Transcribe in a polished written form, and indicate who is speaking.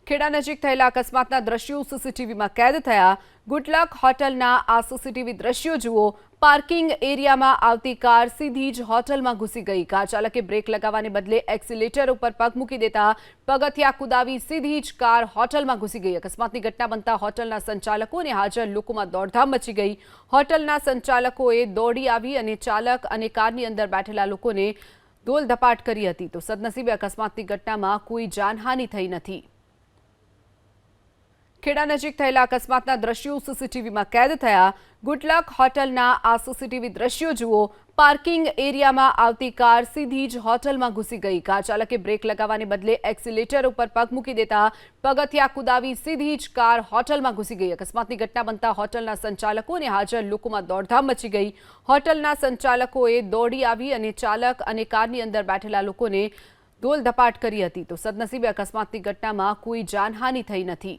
Speaker 1: ખેડા નજીક થયેલા અકસ્માતના દ્રશ્યો સીસીટીવીમાં કેદ થયા। ગુડલક હોટલના આ સીસીટીવી દ્રશ્યો જુઓ। પાર્કિંગ એરિયામાં આવતી કાર સીધી જ હોટલમાં ઘૂસી ગઈ। કાર ચાલકે બ્રેક લગાવવાને બદલે એક્સિલેટર ઉપર પગ મૂકી દેતા પગથિયા કુદાવી સીધી જ કાર હોટલમાં ઘૂસી ગઈ। અકસ્માતની ઘટના બનતા હોટલના સંચાલકો અને હાજર લોકોમાં દોડધામ મચી ગઈ। હોટલના સંચાલકોએ દોડી આવી અને ચાલક અને કારની અંદર બેઠેલા લોકોને દોલધપાટ કરી હતી। તો સદનસીબે અકસ્માતની ઘટનામાં કોઈ જાનહાનિ થઈ નથી। ખેડા નજીક થયેલા અકસ્માતના દ્રશ્યો સીસીટીવીમાં કેદ થયા। ગુડલક હોટલના આ સીસીટીવી દ્રશ્યો જુઓ। પાર્કિંગ એરિયામાં આવતી કાર સીધી જ હોટલમાં ઘૂસી ગઈ। કાર ચાલકે બ્રેક લગાવવાને બદલે એક્સિલેટર ઉપર પગ મૂકી દેતા પગથિયા કુદાવી સીધી જ કાર હોટલમાં ઘૂસી ગઈ। અકસ્માતની ઘટના બનતા હોટલના સંચાલકો અને હાજર લોકોમાં દોડધામ મચી ગઈ। હોટલના સંચાલકોએ દોડી આવી અને ચાલક અને કારની અંદર બેઠેલા લોકોને દોલધપાટ કરી હતી। તો સદનસીબે અકસ્માતની ઘટનામાં કોઈ જાનહાનિ થઈ નથી।